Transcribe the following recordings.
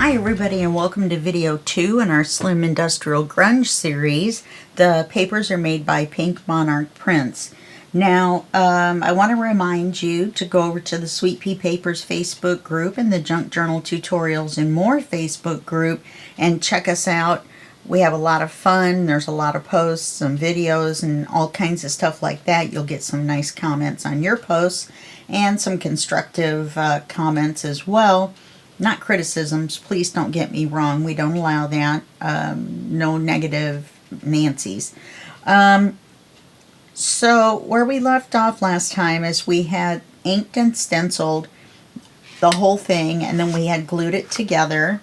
Hi everybody, and welcome to video 2 in our Slim Industrial Grunge series. The papers are made by Pink Monarch Prints. Now, I want to remind you to go over to the Sweet Pea Papers Facebook group and the Junk Journal Tutorials and More Facebook group and check us out. We have a lot of fun. There's a lot of posts, some videos, and all kinds of stuff like that. You'll get some nice comments on your posts and some constructive comments as well. Not criticisms, please don't get me wrong. We don't allow that. No negative Nancy's. So where we left off last time is we had inked and stenciled the whole thing, and then we had glued it together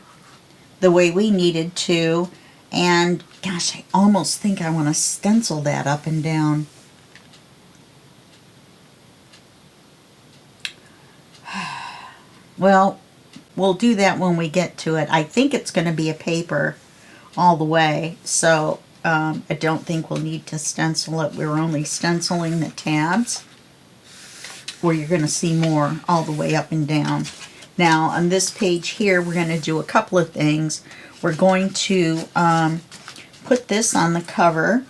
the way we needed to. And gosh, I almost think I want to stencil that up and down. Well, we'll do that when we get to it. I think it's going to be a paper all the way, so I don't think we'll need to stencil it. We're only stenciling the tabs where you're going to see more all the way up and down. Now on this page here, we're going to do a couple of things. We're going to put this on the cover.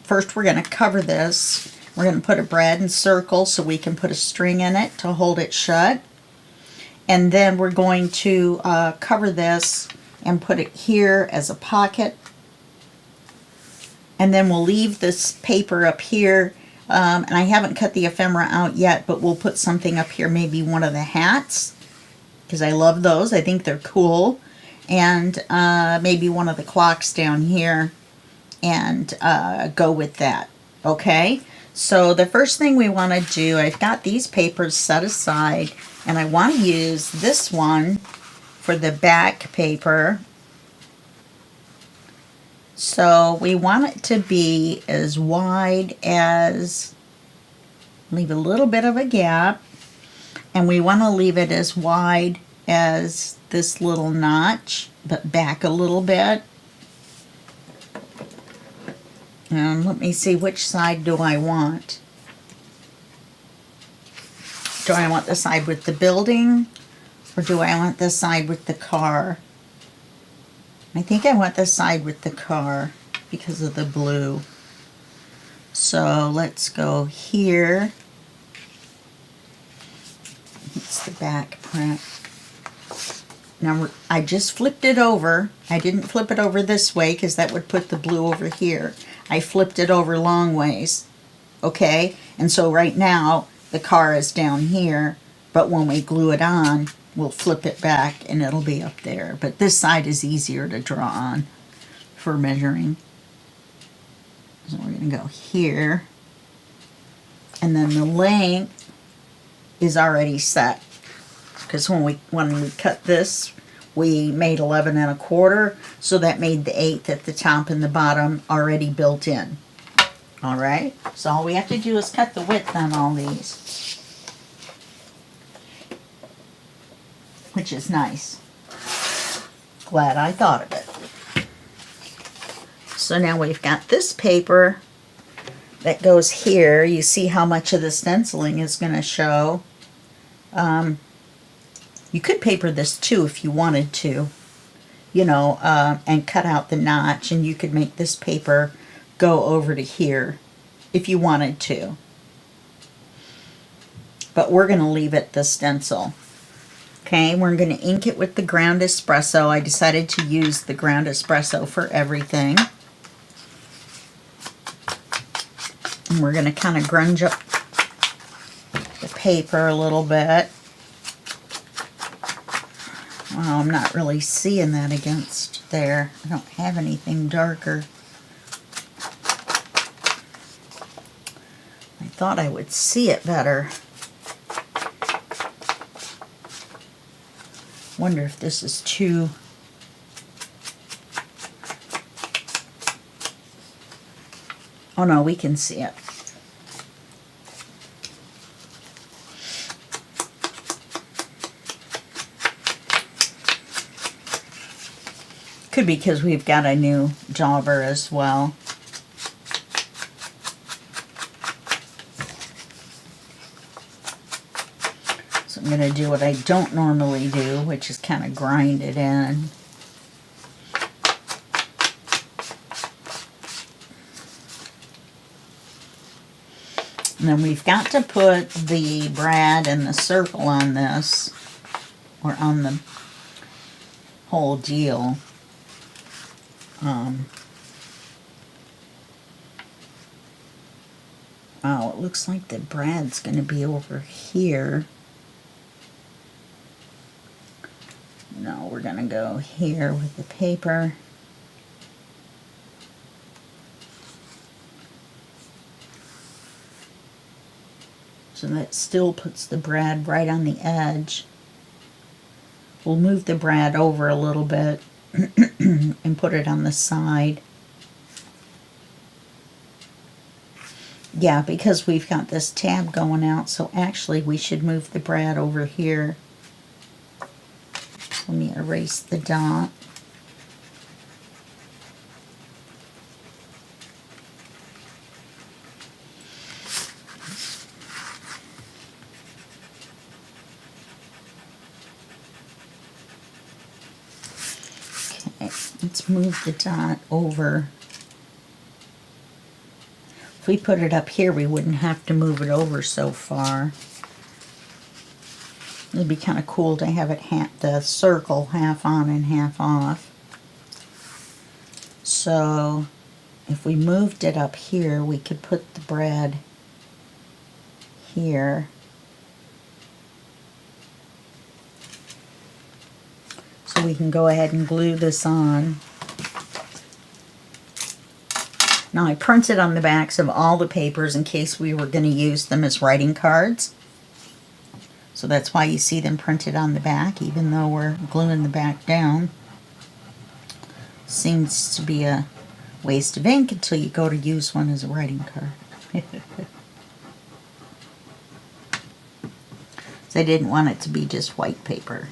First, we're going to cover this. We're going to put a brad and circle so we can put a string in it to hold it shut. And then we're going to cover this and put it here as a pocket. And then we'll leave this paper up here. And I haven't cut the ephemera out yet, but we'll put something up here, maybe one of the hats, because I love those. I think they're cool. And maybe one of the clocks down here, and go with that. Okay? So the first thing we want to do, I've got these papers set aside, and I want to use this one for the back paper. So we want it to be as wide as, leave a little bit of a gap, and we want to leave it as wide as this little notch, but back a little bit. And let me see, which side do I want? Do I want the side with the building, or do I want the side with the car? I think I want the side with the car because of the blue. So let's go here. It's the back print. Now I just flipped it over. I didn't flip it over this way because that would put the blue over here. I flipped it over long ways. Okay? And so right now the car is down here, but when we glue it on, we'll flip it back and it'll be up there. But this side is easier to draw on for measuring. So we're going to go here. And then the length is already set. Because when we cut this, we made 11 1/4, so that made the 1/8 at the top and the bottom already built in. All right, so all we have to do is cut the width on all these, which is nice. Glad I thought of it. So now we've got this paper that goes here. You see how much of the stenciling is going to show. You could paper this too if you wanted to, you know, and cut out the notch, and you could make this paper go over to here if you wanted to. But we're going to leave it the stencil. Okay, we're going to ink it with the ground espresso. I decided to use the ground espresso for everything. And we're going to kind of grunge up the paper a little bit. Well, I'm not really seeing that against there. I don't have anything darker. I thought I would see it better. Wonder if this is too... Oh no, we can see it. Could be because we've got a new jobber as well. So I'm going to do what I don't normally do, which is kind of grind it in. And then we've got to put the brad and the circle on this, or on the whole deal. Wow, it looks like the brad's going to be over here. No, we're going to go here with the paper. So that still puts the brad right on the edge. We'll move the brad over a little bit and put it on the side. Yeah, because we've got this tab going out, so actually we should move the brad over here. Let me erase the dot. Okay, let's move the dot over. If we put it up here, we wouldn't have to move it over so far. It'd be kind of cool to have it the circle half on and half off. So if we moved it up here, we could put the brad here. So we can go ahead and glue this on. Now I printed on the backs of all the papers in case we were going to use them as writing cards. So that's why you see them printed on the back, even though we're gluing the back down. Seems to be a waste of ink until you go to use one as a writing card. So I didn't want it to be just white paper.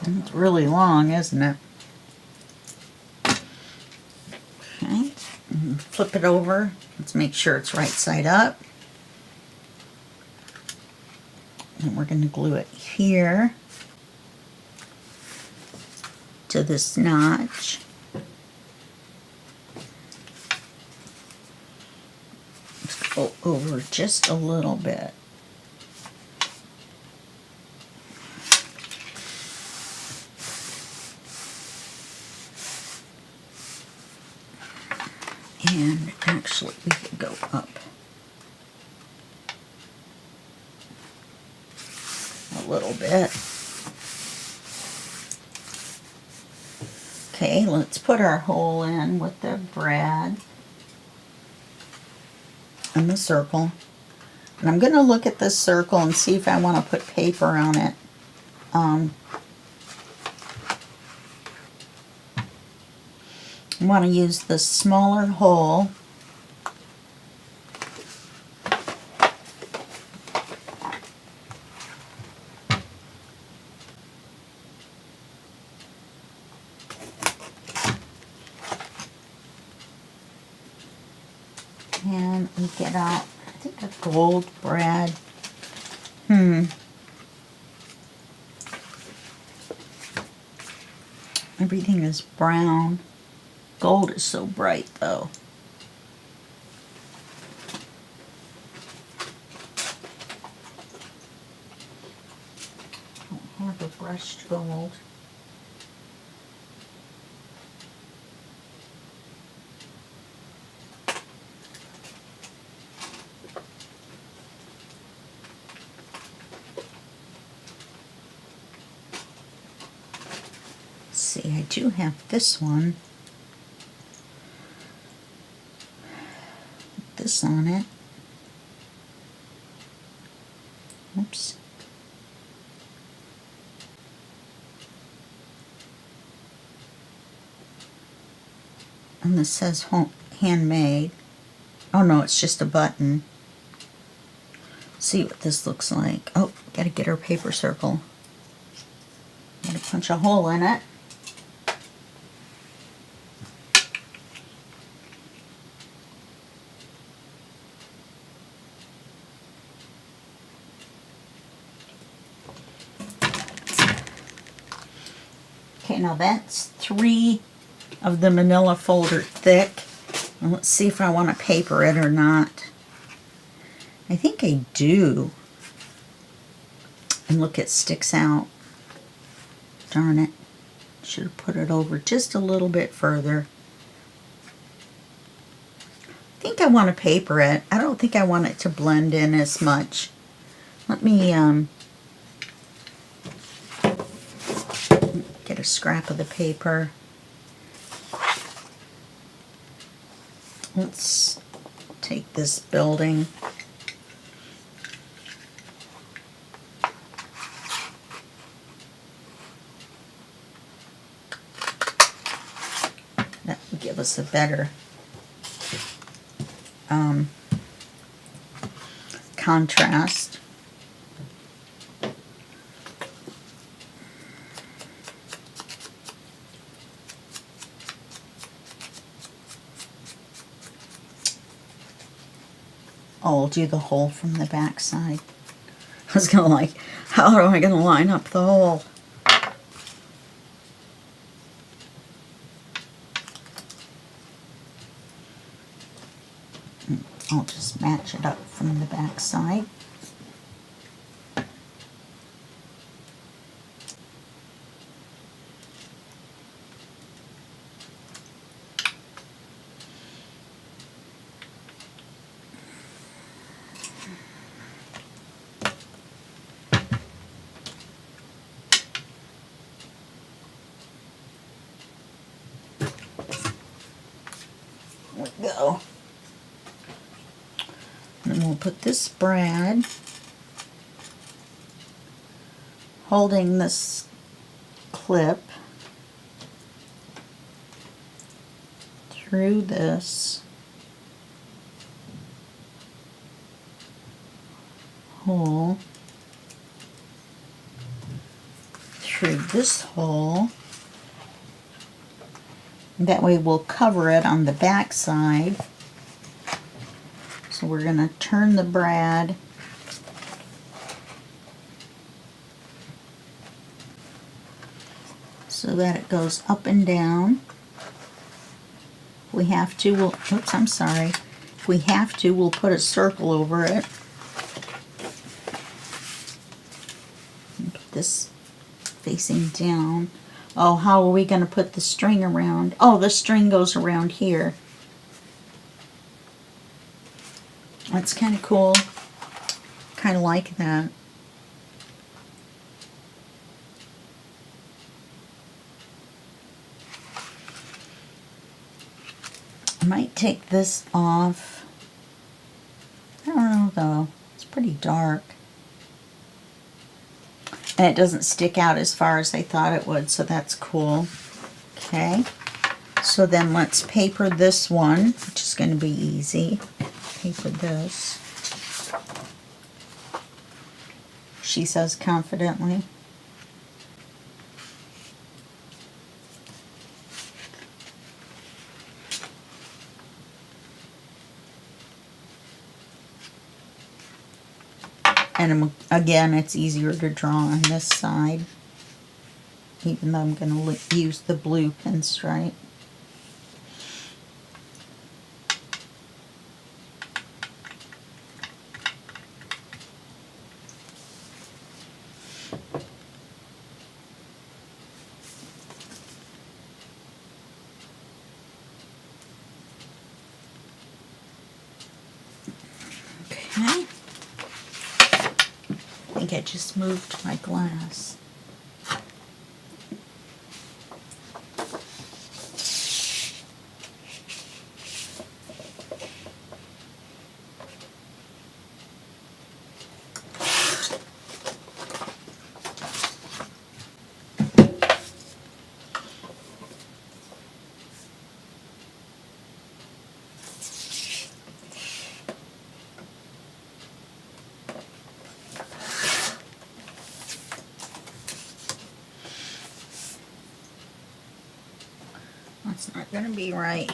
It's really long, isn't it? Okay, flip it over. Let's make sure it's right side up. And we're going to glue it here to this notch. Let's go over just a little bit. And actually, we could go up a little bit. Okay, let's put our hole in with the brad and the circle. And I'm going to look at this circle and see if I want to put paper on it. I want to use the smaller hole. And we get out, I think, a gold brad. Everything is brown. Gold is so bright, though. I don't have a brushed gold. Let's see, I do have this one. This on it. Oops. one that says handmade. Oh no, it's just a button. See what this looks like. Oh, gotta get our paper circle. Gotta punch a hole in it. Okay, now that's 3 of the manila folder thick. And let's see if I want to paper it or not. I think I do. And look, it sticks out. Darn it. Should have put it over just a little bit further. I think I want to paper it. I don't think I want it to blend in as much. Let me get a scrap of the paper. Let's take this building. That would give us a better contrast. Oh, I'll do the hole from the back side. I was gonna like, how am I gonna line up the hole? I'll just match it up from the back side. There we go. And then we'll put this brad holding this clip through this hole, through this hole. That way we'll cover it on the back side. So we're going to turn the brad so that it goes up and down. If we have to, we'll, oops, I'm sorry. If we have to, we'll put a circle over it. Put this facing down. Oh, how are we going to put the string around? Oh, the string goes around here. That's kind of cool. Kind of like that. I might take this off. I don't know though. It's pretty dark. And it doesn't stick out as far as I thought it would, so that's cool. Okay. So then let's paper this one, which is going to be easy. Paper this. She says confidently. And again, it's easier to draw on this side, even though I'm going to use the blue pinstripe. Okay. I think I just moved my glass. gonna be right.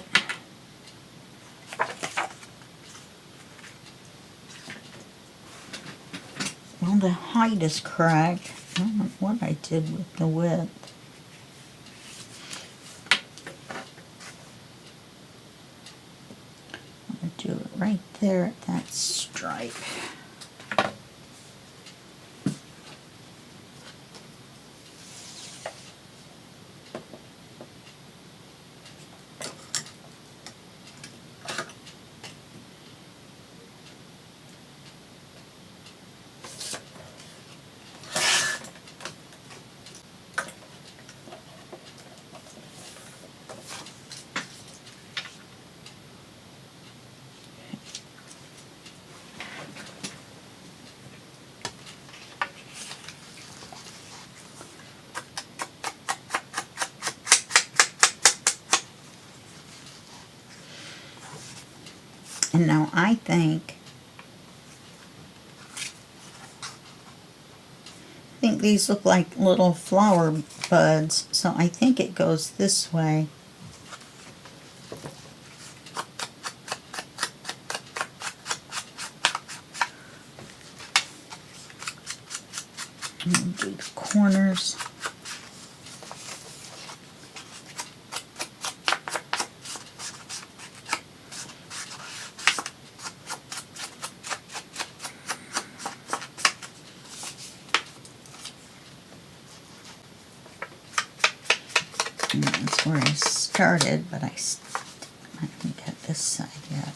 Well, the height is correct. I don't know what I did with the width. I'm gonna do it right there at that stripe. And now I think these look like little flower buds, so I think it goes this way. And do the corners. And that's where I started, but I haven't got this side yet.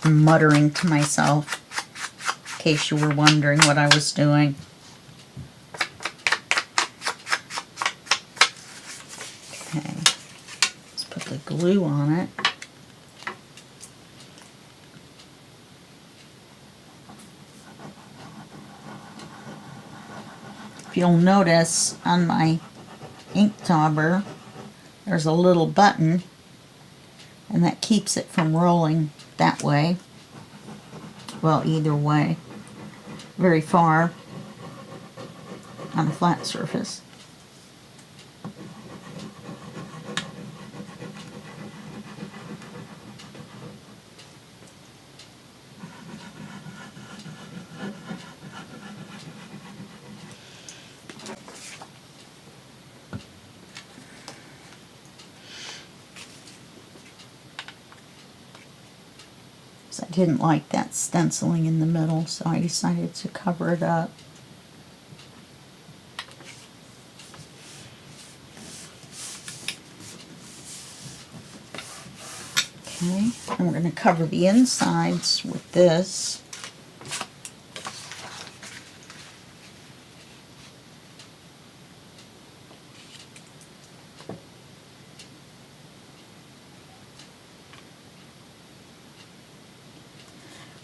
I'm muttering to myself, in case you were wondering what I was doing. Okay, let's put the glue on it. If you'll notice on my ink dauber, there's a little button, and that keeps it from rolling that way. Well, either way, very far on a flat surface. I didn't like that stenciling in the middle, so I decided to cover it up. Okay, and we're going to cover the insides with this.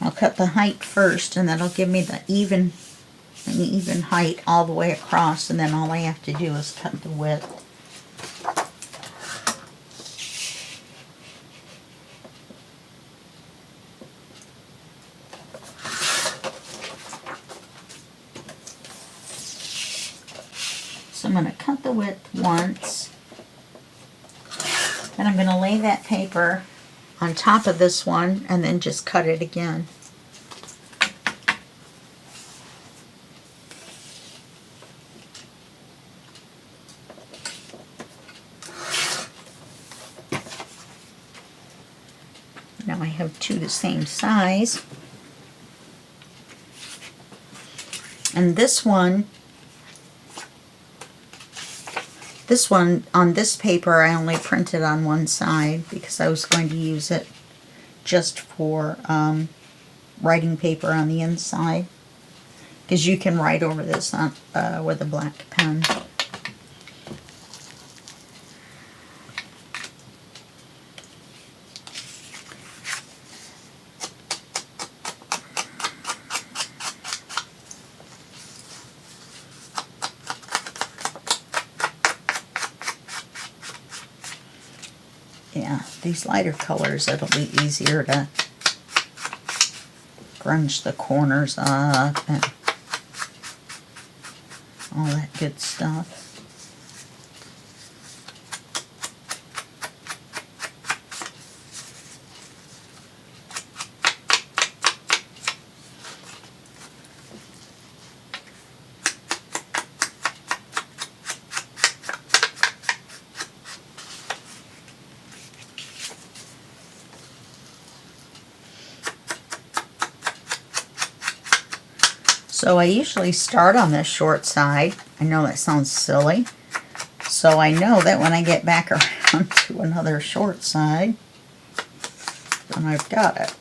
I'll cut the height first, and that'll give me an even height all the way across, and then all I have to do is cut the width. So I'm going to cut the width once, and I'm going to lay that paper on top of this one and then just cut it again. Now I have two the same size. And this one on this paper I only printed on one side because I was going to use it just for writing paper on the inside, because you can write over this on, with a black pen. Yeah, these lighter colors, it'll be easier to grunge the corners up and all that good stuff. So I usually start on this short side. I know that sounds silly. So I know that when I get back around to another short side, then I've got it.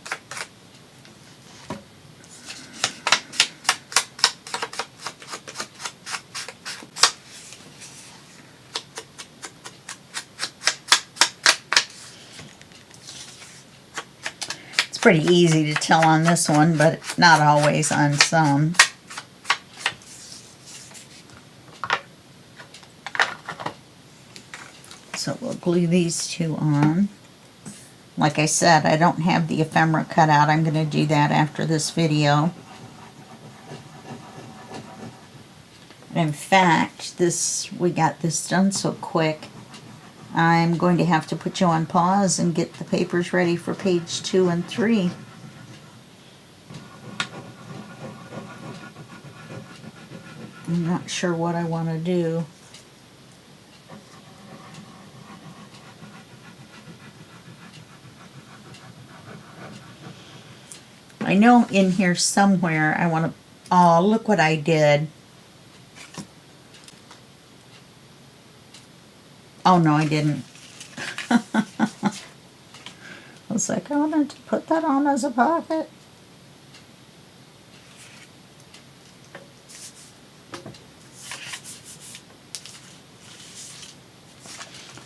It's pretty easy to tell on this one, but not always on some. So we'll glue these two on. Like I said, I don't have the ephemera cut out. I'm going to do that after this video. And in fact, we got this done so quick, I'm going to have to put you on pause and get the papers ready for page 2 and 3. I'm not sure what I want to do. I know in here somewhere I want to, oh, look what I did. Oh, no, I didn't. I was like, I wanted to put that on as a pocket.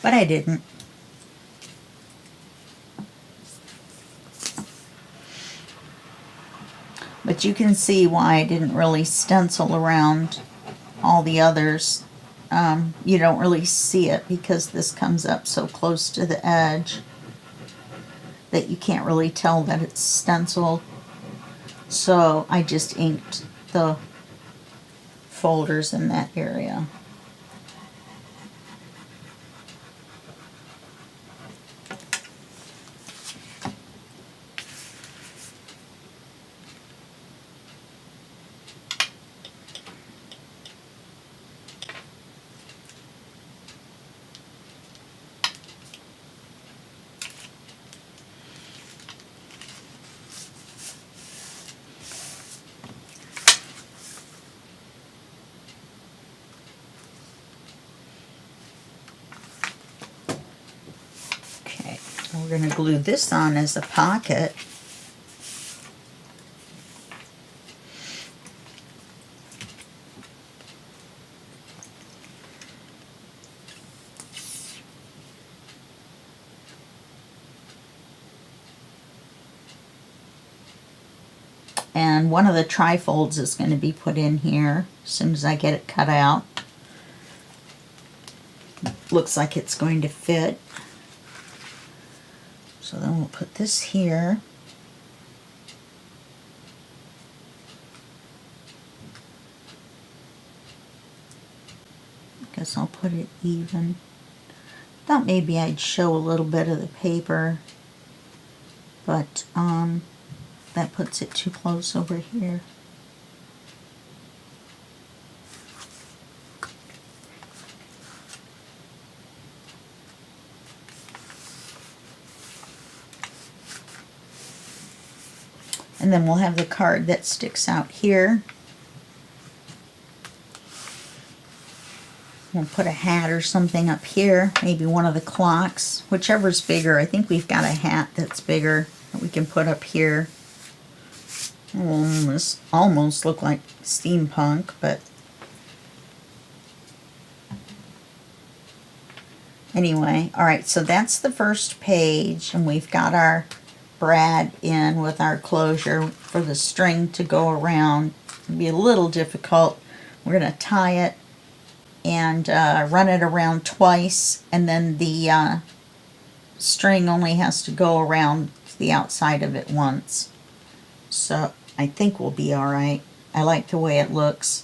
But I didn't. But you can see why I didn't really stencil around all the others. You don't really see it because this comes up so close to the edge that you can't really tell that it's stenciled. So I just inked the folders in that area. Okay, we're going to glue this on as a pocket. And one of the trifolds is going to be put in here as soon as I get it cut out. Looks like it's going to fit. So then we'll put this here. Guess I'll put it even. Thought maybe I'd show a little bit of the paper, but that puts it too close over here. And then we'll have the card that sticks out here. We'll put a hat or something up here, maybe one of the clocks, whichever's bigger. I think we've got a hat that's bigger that we can put up here. It will almost look like steampunk, but anyway. Alright, so that's the first page, and we've got our brad in with our closure for the string to go around. It'll be a little difficult. We're going to tie it and run it around twice, and then the string only has to go around the outside of it once. So I think we'll be alright. I like the way it looks.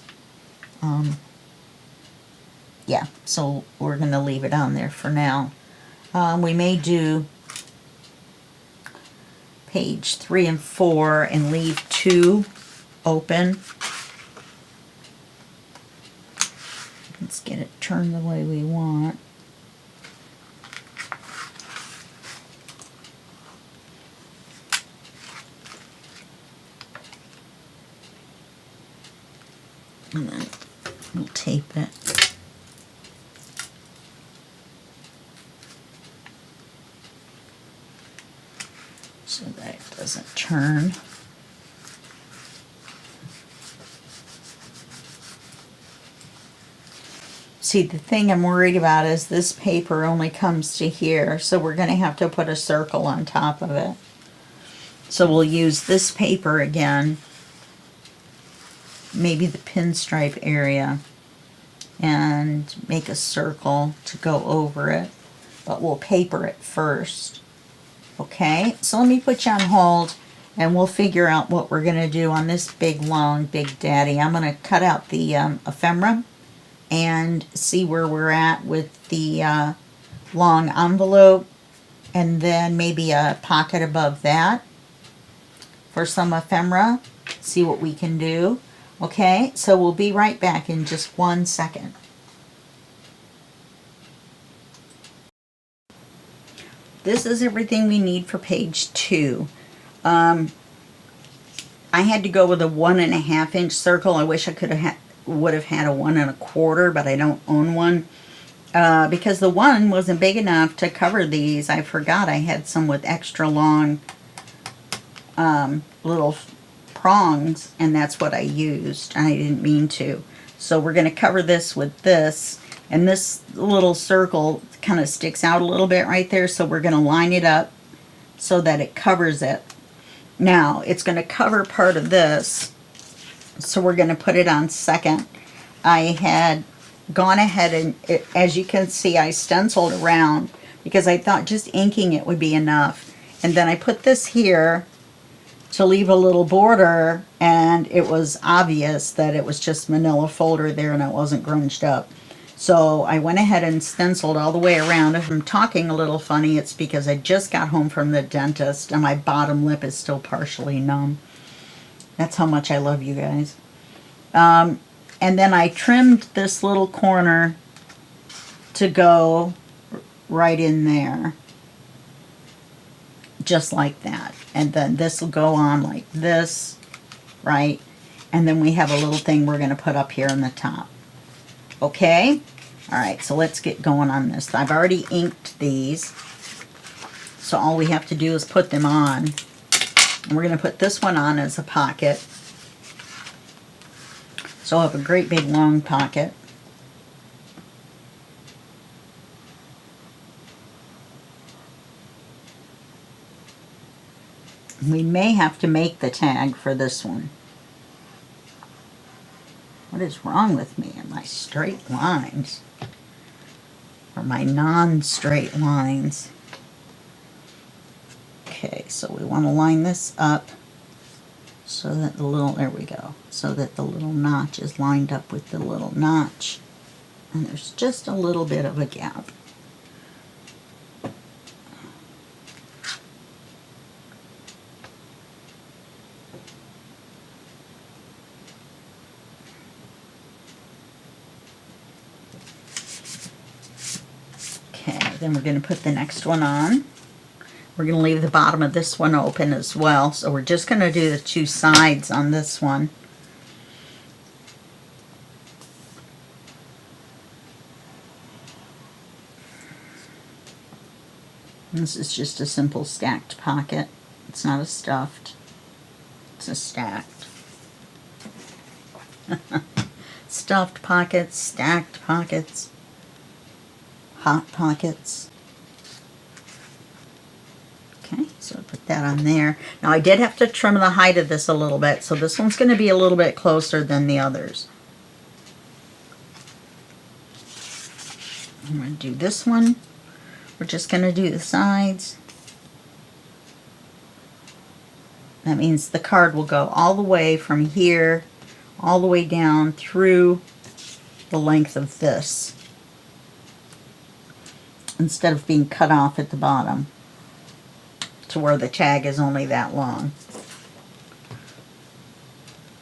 Yeah, so we're going to leave it on there for now. We may do page 3 and 4 and leave 2 open. Let's get it turned the way we want. And then we'll tape it. So that it doesn't turn. See, the thing I'm worried about is this paper only comes to here, so we're going to have to put a circle on top of it. So we'll use this paper again, maybe the pinstripe area, and make a circle to go over it, but we'll paper it first. Okay, so let me put you on hold and we'll figure out what we're going to do on this big, long, big daddy. I'm going to cut out the ephemera and see where we're at with the long envelope, and then maybe a pocket above that for some ephemera. See what we can do. Okay, so we'll be right back in just 1 second. This is everything we need for page 2. I had to go with a 1.5 inch circle. I wish I would have had a 1 1/4, but I don't own one because the one wasn't big enough to cover these. I forgot I had some with extra long little prongs, and that's what I used. I didn't mean to. So we're going to cover this with this, and this little circle kind of sticks out a little bit right there, so we're going to line it up so that it covers it. Now it's going to cover part of this, so we're going to put it on second. I had gone ahead and, as you can see, I stenciled around because I thought just inking it would be enough. And then I put this here to leave a little border, and it was obvious that it was just manila folder there and it wasn't grunged up. So I went ahead and stenciled all the way around. If I'm talking a little funny, it's because I just got home from the dentist and my bottom lip is still partially numb. That's how much I love you guys. And then I trimmed this little corner to go right in there. Just like that. And then this will go on like this, right? And then we have a little thing we're going to put up here in the top. Okay? All right, so let's get going on this. I've already inked these. So all we have to do is put them on. And we're going to put this one on as a pocket. So I'll have a great big long pocket. We may have to make the tag for this one. What is wrong with me and my straight lines? Or my non-straight lines? Okay, so we want to line this up so that the little, there we go, so that the little notch is lined up with the little notch. And there's just a little bit of a gap. Then we're going to put the next one on. We're going to leave the bottom of this one open as well. So we're just going to do the 2 sides on this one. This is just a simple stacked pocket. It's not a stuffed. It's a stacked. Stuffed pockets, stacked pockets. Hot pockets. Okay, so put that on there. Now I did have to trim the height of this a little bit, so this one's going to be a little bit closer than the others. I'm going to do this one. We're just going to do the sides. That means the card will go all the way from here, all the way down through the length of this, instead of being cut off at the bottom to where the tag is only that long.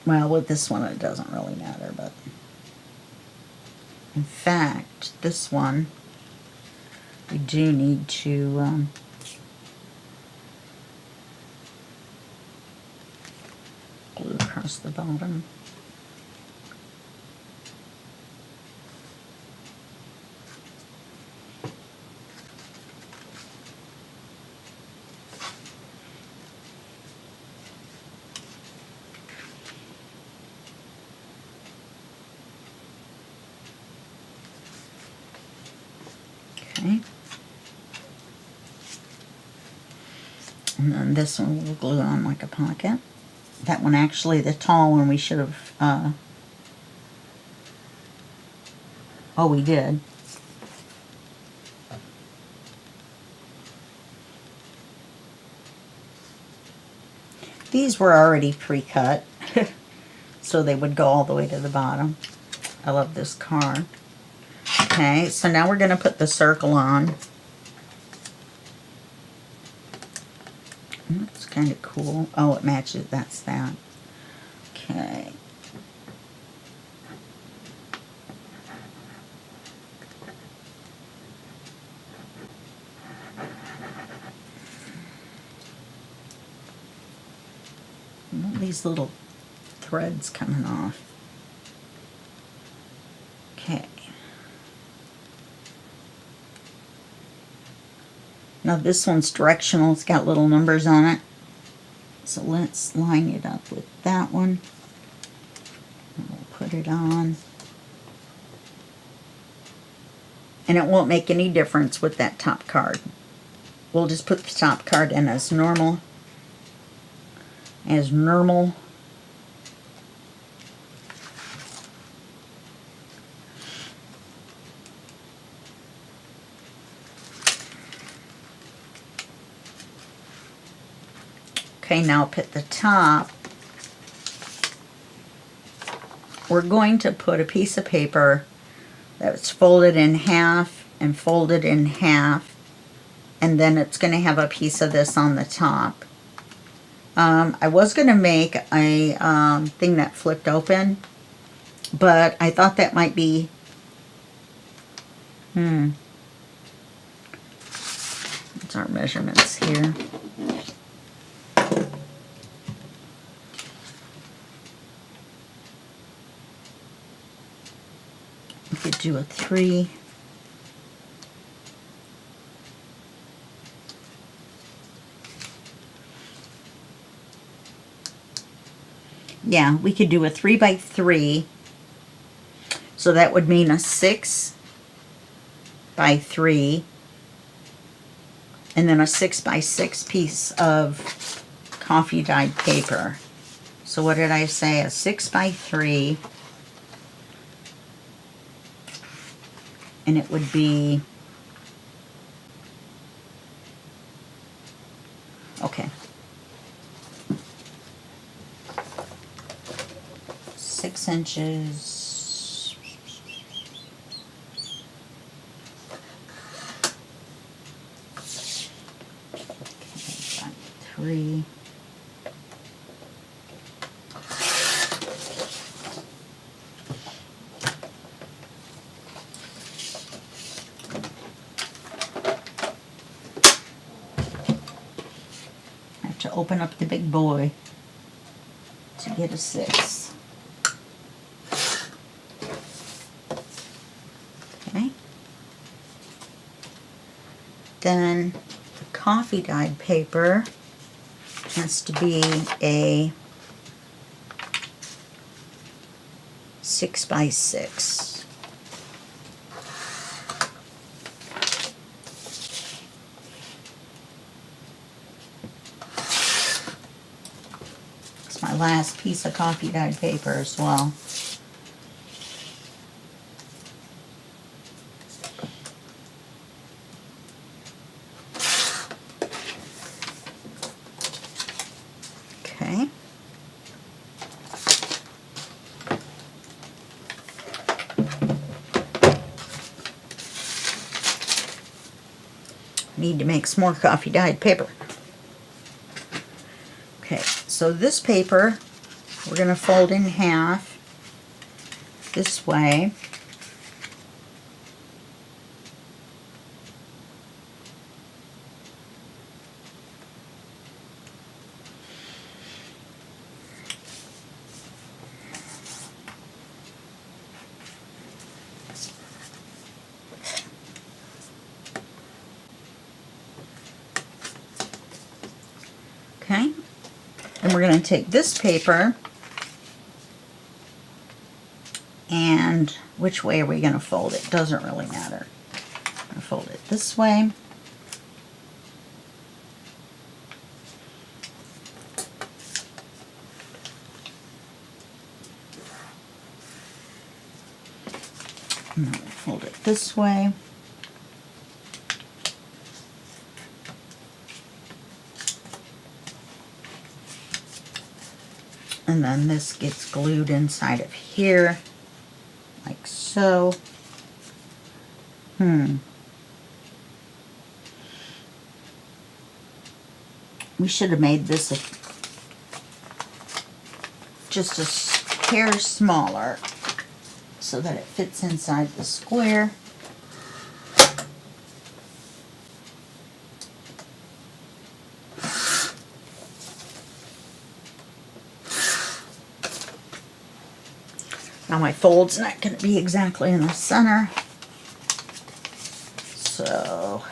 Well, with this one it doesn't really matter, but in fact, this one we do need to glue across the bottom. Okay. And then this one we'll glue on like a pocket. That one actually, the tall one, we should have, oh, we did. These were already pre-cut, so they would go all the way to the bottom. I love this card. Okay, so now we're going to put the circle on. It's kind of cool. Oh, it matches. That's that. Okay. All these little threads coming off. Okay. Now this one's directional. It's got little numbers on it. So let's line it up with that one. And we'll put it on. And it won't make any difference with that top card. We'll just put the top card in as normal. As normal. Okay, now up at the top, we're going to put a piece of paper that's folded in half and folded in half, and then it's going to have a piece of this on the top. I was going to make a thing that flipped open, but I thought that might be, what's our measurements here? We could do a 3. Yeah, we could do a 3 by 3. So that would mean a 6 by 3. And then a 6 by 6 piece of coffee dyed paper. So what did I say? A 6 by 3. And it would be, okay, 6 inches, okay, 3. To open up the big boy to get a 6. Okay. Then the coffee dyed paper has to be a 6 by 6. My last piece of coffee dyed paper as well. Okay. Need to make some more coffee dyed paper. Okay, so this paper we're going to fold in half this way. Okay, and we're going to take this paper, and which way are we going to fold it? Doesn't really matter. I'm going to fold it this way. And then fold it this way. And then this gets glued inside of here, like so. We should have made this just a hair smaller so that it fits inside the square. Now my fold's not going to be exactly in the center, so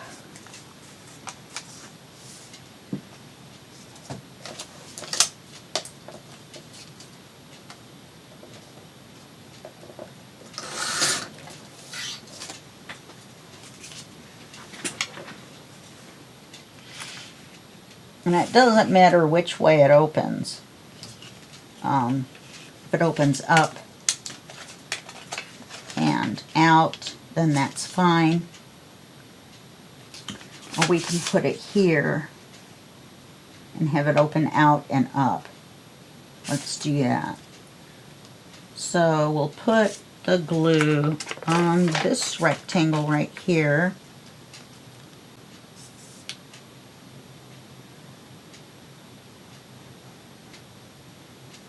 and it doesn't matter which way it opens. If it opens up and out, then that's fine. Or we can put it here and have it open out and up. Let's do that. So we'll put the glue on this rectangle right here.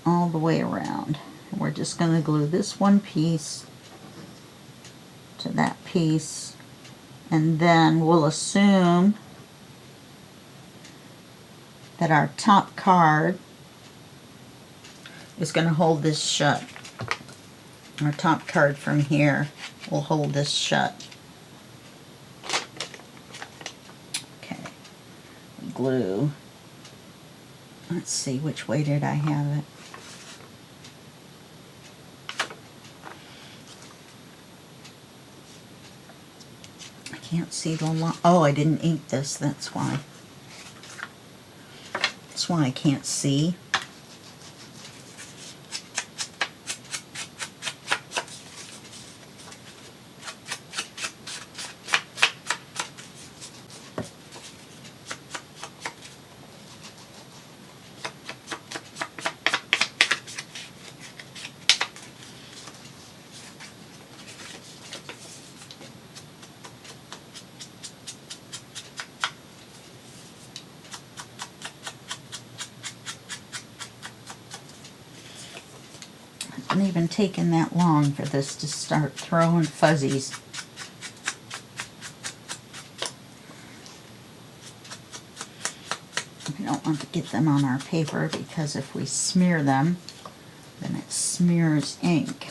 All the way around. And we're just going to glue this one piece to that piece, and then we'll assume that our top card is going to hold this shut. Our top card from here will hold this shut. Okay, glue. Let's see, which way did I have it? Can't see the line. Oh, I didn't ink this, that's why. That's why I can't see. It hasn't even taken that long for this to start throwing fuzzies. We don't want to get them on our paper because if we smear them, then it smears ink.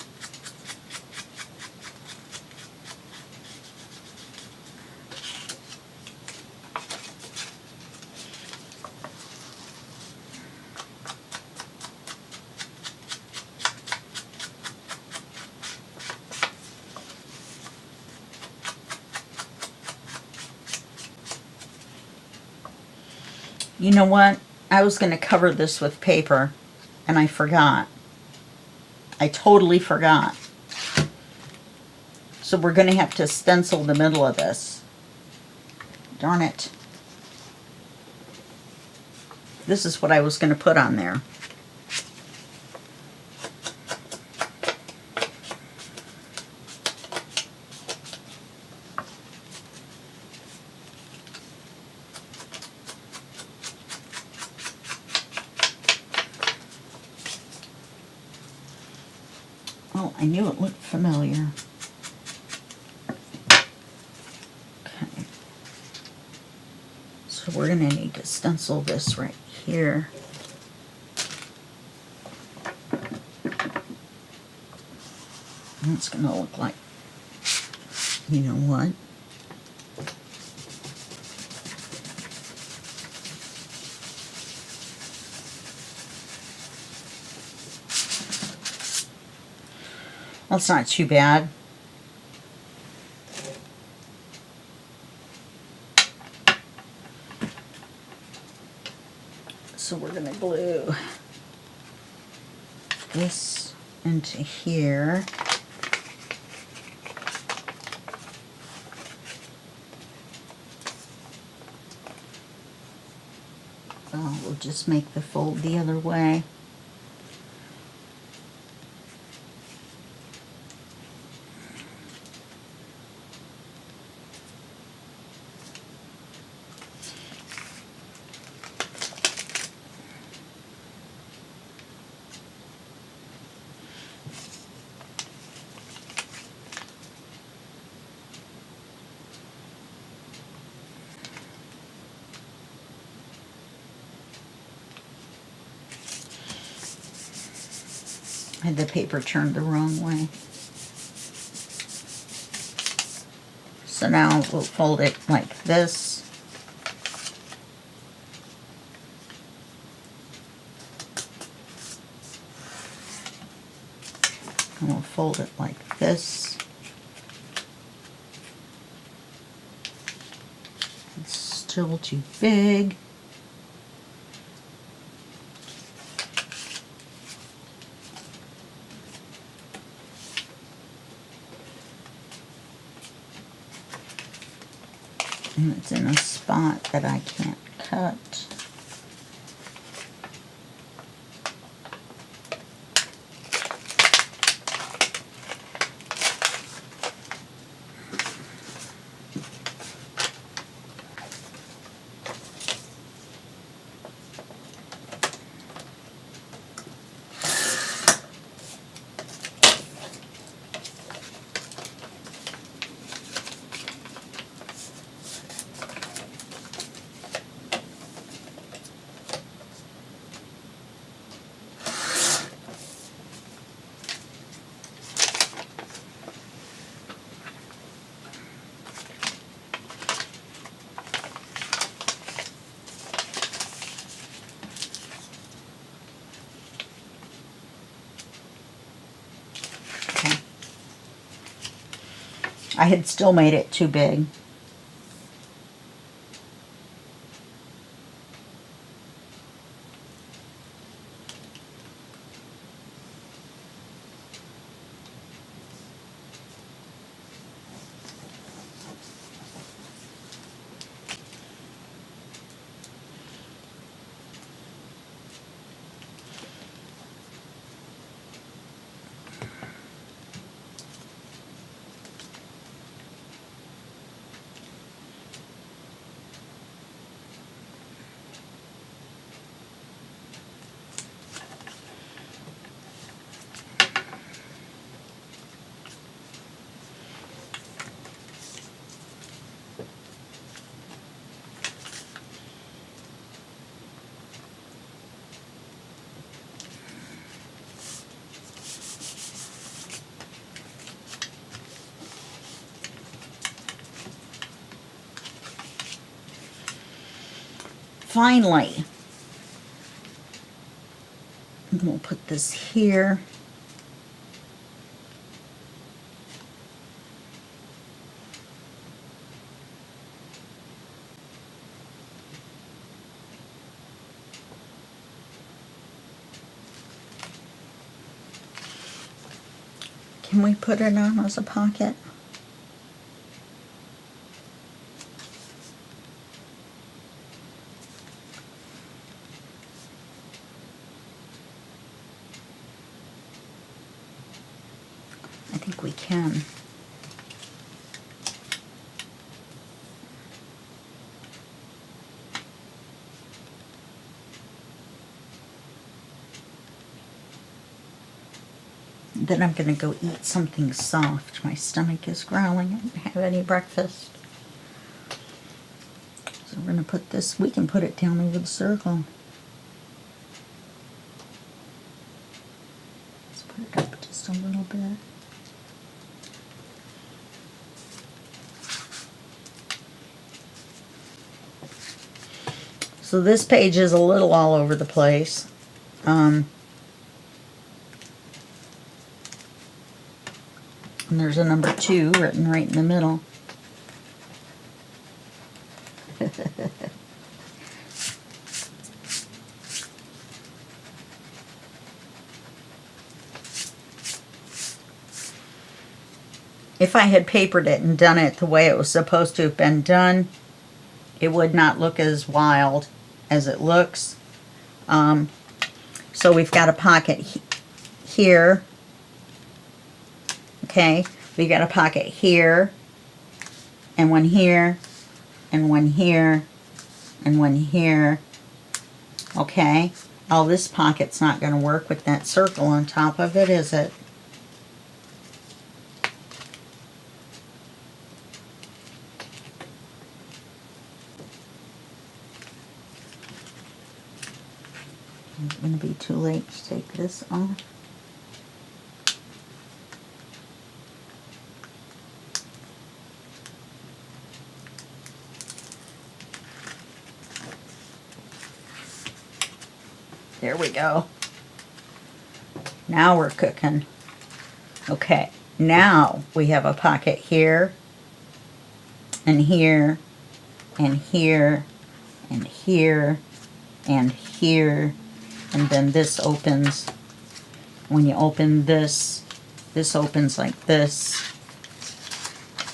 You know what? I was going to cover this with paper, and I forgot. I totally forgot. So we're going to have to stencil the middle of this. Darn it. This is what I was going to put on there. Oh, I knew it looked familiar. Okay. So we're going to need to stencil this right here. And it's going to look like, you know what? That's not too bad. So we're going to glue this into here. Oh, we'll just make the fold the other way. I had the paper turned the wrong way. So now we'll fold it like this. And we'll fold it like this. It's still too big. And it's in a spot that I can't cut. I had still made it too big. Finally, we'll put this here. Can we put it on as a pocket? I think we can. Then I'm going to go eat something soft. My stomach is growling. I didn't have any breakfast. So we're going to put this, we can put it down over the circle. Let's put it up just a little bit. So this page is a little all over the place. And there's a number 2 written right in the middle. if I had papered it and done it the way it was supposed to have been done, it would not look as wild as it looks. So we've got a pocket here. Okay, we got a pocket here, and one here, and one here, and one here. Okay, oh, this pocket's not going to work with that circle on top of it, is it? It's going to be too late to take this off. There we go. Now we're cooking. Okay, now we have a pocket here, and here, and here, and here, and here, and then this opens. When you open this, this opens like this,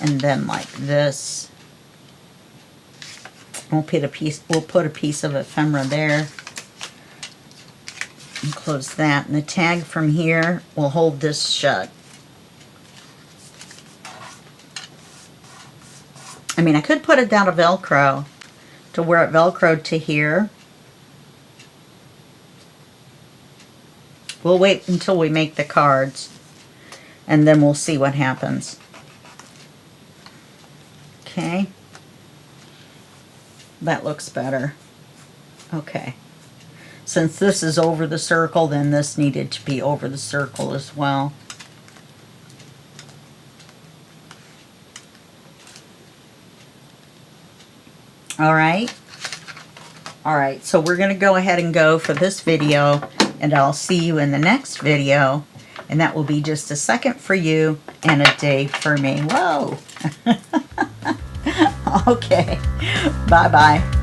and then like this. We'll put a piece of ephemera there. And close that, and the tag from here will hold this shut. I mean, I could put it down a Velcro to where it Velcroed to here. We'll wait until we make the cards, and then we'll see what happens. Okay. That looks better. Okay. Since this is over the circle, then this needed to be over the circle as well. Alright. Alright, so we're going to go ahead and go for this video, and I'll see you in the next video. And that will be just a second for you and a day for me. Whoa! Okay. Bye-bye.